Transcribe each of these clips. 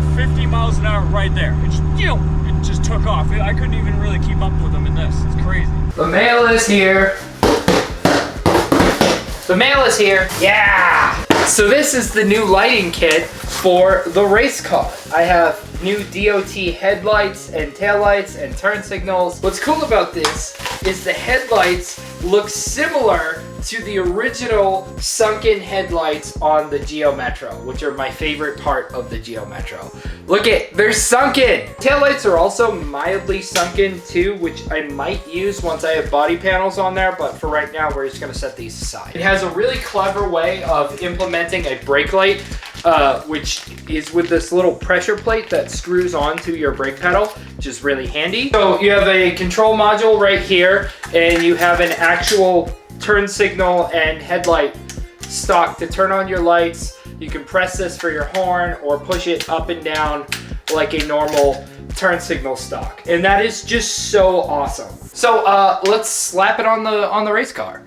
45, 50 miles an hour right there. It just took off. I couldn't even really keep up with them in this. It's crazy. The mail is here. The mail is here. Yeah! So this is the new lighting kit for the race car. I have new DOT headlights and taillights and turn signals. What's cool about this is the headlights look similar to the original sunken headlights on the Geo Metro, which are my favorite part of the Geo Metro. Look it, they're sunken! Taillights are also mildly sunken too, which I might use once I have body panels on there, but for right now, we're just gonna set these aside. It has a really clever way of implementing a brake light, which is with this little pressure plate that screws onto your brake pedal, which is really handy. So you have a control module right here, and you have an actual turn signal and headlight stock to turn on your lights. You can press this for your horn or push it up and down like a normal turn signal stock. And that is just so awesome. So let's slap it on the race car.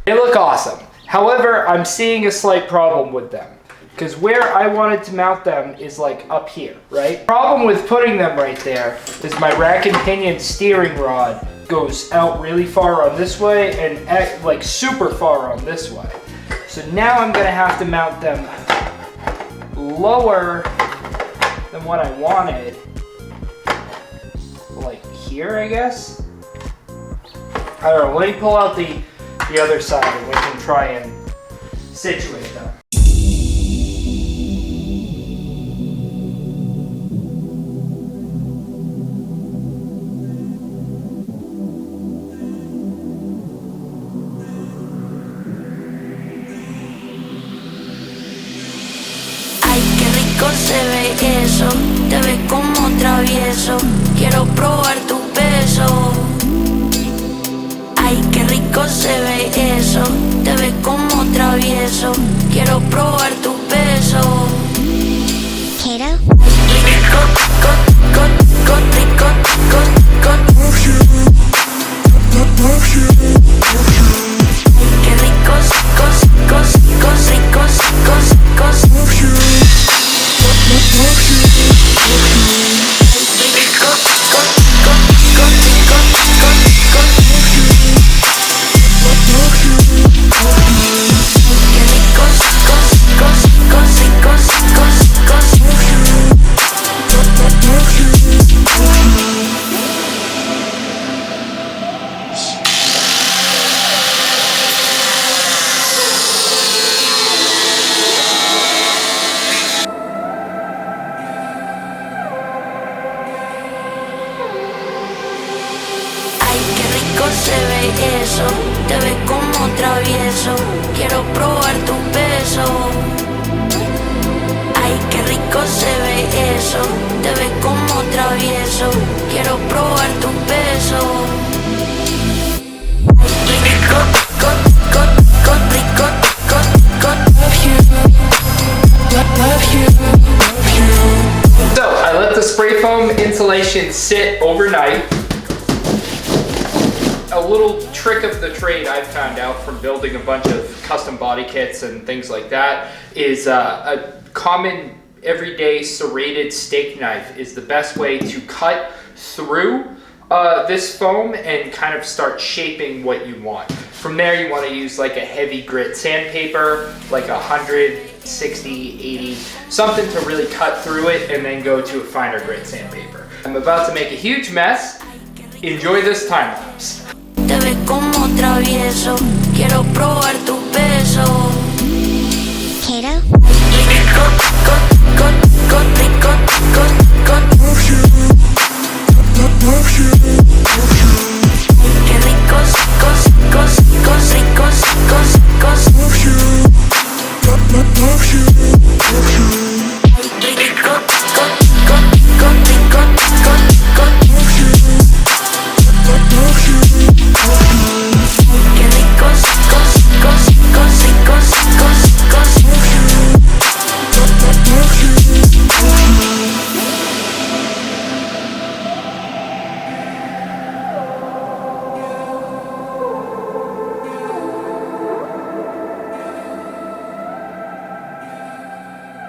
They look awesome. However, I'm seeing a slight problem with them, because where I wanted to mount them is like up here, right? Problem with putting them right there is my rack and pinion steering rod goes out really far on this way and like super far on this way. So now I'm gonna have to mount them lower than what I wanted, like here, I guess. I don't know, let me pull out the other side and we can try and situate them. Se ve eso, te ves como travieso. Quiero probar tu peso. Ay, qué rico se ve eso, te ves como travieso. Quiero probar tu peso. Kato. Rico, rico, qué ricos, se ve eso, te ves como travieso. Quiero probar tu peso. Ay, qué rico se ve eso, te ves como travieso. Quiero probar tu peso. Ay, rico, rico, love you. So I let the spray foam insulation sit overnight. A little trick of the trade I've found out from building a bunch of custom body kits and things like that is a common everyday serrated steak knife is the best way to cut through this foam and kind of start shaping what you want. From there you want to use like a heavy grit sandpaper, like 160, 80, something to really cut through it, and then go to a finer grit sandpaper. I'm about to make a huge mess. Enjoy this time lapse. Te ves como travieso, quiero probar tu peso. Kato. Rico, rico, qué ricos,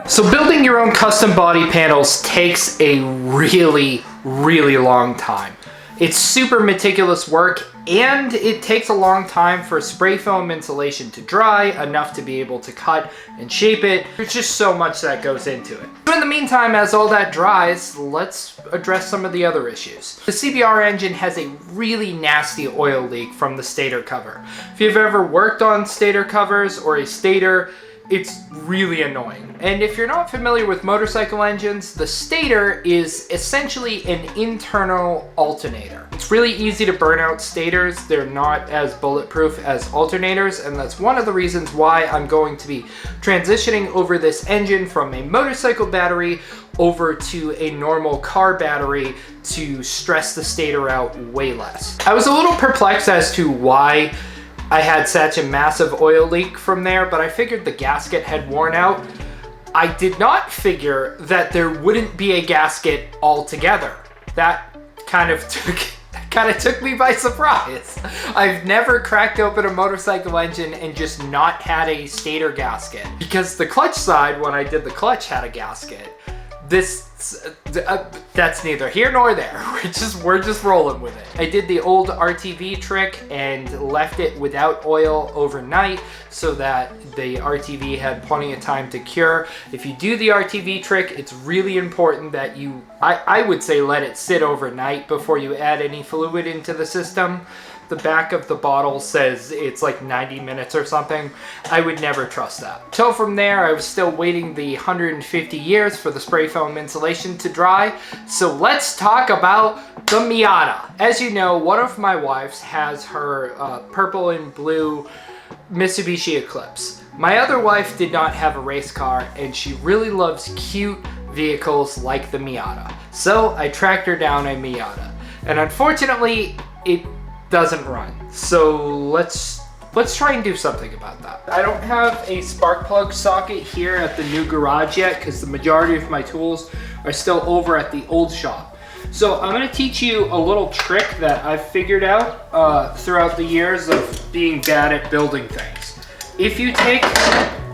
So building your own custom body panels takes a really long time. It's super meticulous work, and it takes a long time for spray foam insulation to dry, enough to be able to cut and shape it. There's just so much that goes into it. So in the meantime, as all that dries, let's address some of the other issues. The CBR engine has a really nasty oil leak from the stator cover. If you've ever worked on stator covers or a stator, it's really annoying. And if you're not familiar with motorcycle engines, the stator is essentially an internal alternator. It's really easy to burn out stators. They're not as bulletproof as alternators, and that's one of the reasons why I'm going to be transitioning over this engine from a motorcycle battery over to a normal car battery to stress the stator out way less. I was a little perplexed as to why I had such a massive oil leak from there, but I figured the gasket had worn out. I did not figure that there wouldn't be a gasket altogether. That kind of took me by surprise. I've never cracked open a motorcycle engine and just not had a stator gasket, because the clutch side, when I did the clutch, had a gasket. That's neither here nor there. We're just rolling with it. I did the old RTV trick and left it without oil overnight so that the RTV had plenty of time to cure. If you do the RTV trick, it's really important that you, I would say, let it sit overnight before you add any fluid into the system. The back of the bottle says it's like 90 minutes or something. I would never trust that. So from there, I was still waiting the 150 years for the spray foam insulation to dry. So let's talk about the Miata. As you know, one of my wives has her purple and blue Mitsubishi Eclipse. My other wife did not have a race car, and she really loves cute vehicles like the Miata. So I tracked her down a Miata. And unfortunately, it doesn't run. So let's try and do something about that. I don't have a spark plug socket here at the new garage yet because the majority of my tools are still over at the old shop. So I'm going to teach you a little trick that I've figured out throughout the years of being bad at building things. If you take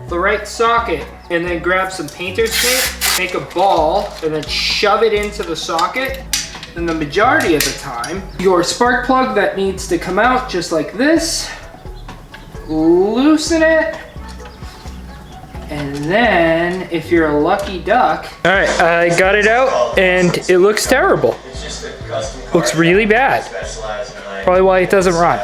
the right socket and then grab some painter's tape, make a ball, and then shove it into the socket, and the majority of the time, your spark plug that needs to come out just like this, loosen it, and then if you're a lucky duck. All right, I got it out and it looks terrible. Looks really bad. Probably why it doesn't run.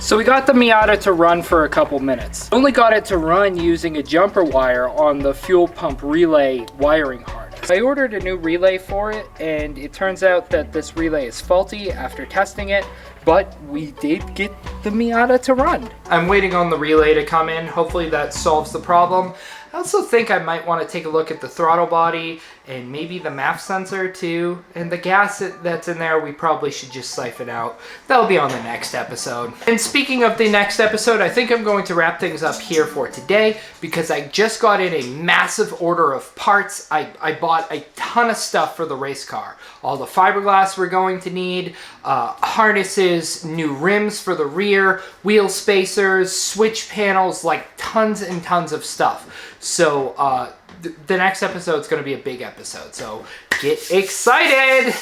So we got the Miata to run for a couple minutes. Only got it to run using a jumper wire on the fuel pump relay wiring harness. I ordered a new relay for it, and it turns out that this relay is faulty after testing it, but we did get the Miata to run. I'm waiting on the relay to come in. Hopefully that solves the problem. I also think I might want to take a look at the throttle body and maybe the MAF sensor too. And the gas that's in there, we probably should just siphon out. That'll be on the next episode. And speaking of the next episode, I think I'm going to wrap things up here for today because I just got in a massive order of parts. I bought a ton of stuff for the race car. All the fiberglass we're going to need, harnesses, new rims for the rear, wheel spacers, switch panels, like tons and tons of stuff. So the next episode is going to be a big episode. So get excited!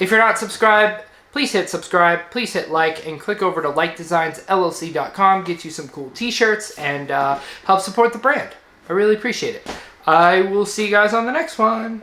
If you're not subscribed, please hit subscribe, please hit like, and click over to LikeDesignsLLC.com. Get you some cool t-shirts and help support the brand. I really appreciate it. I will see you guys on the next one.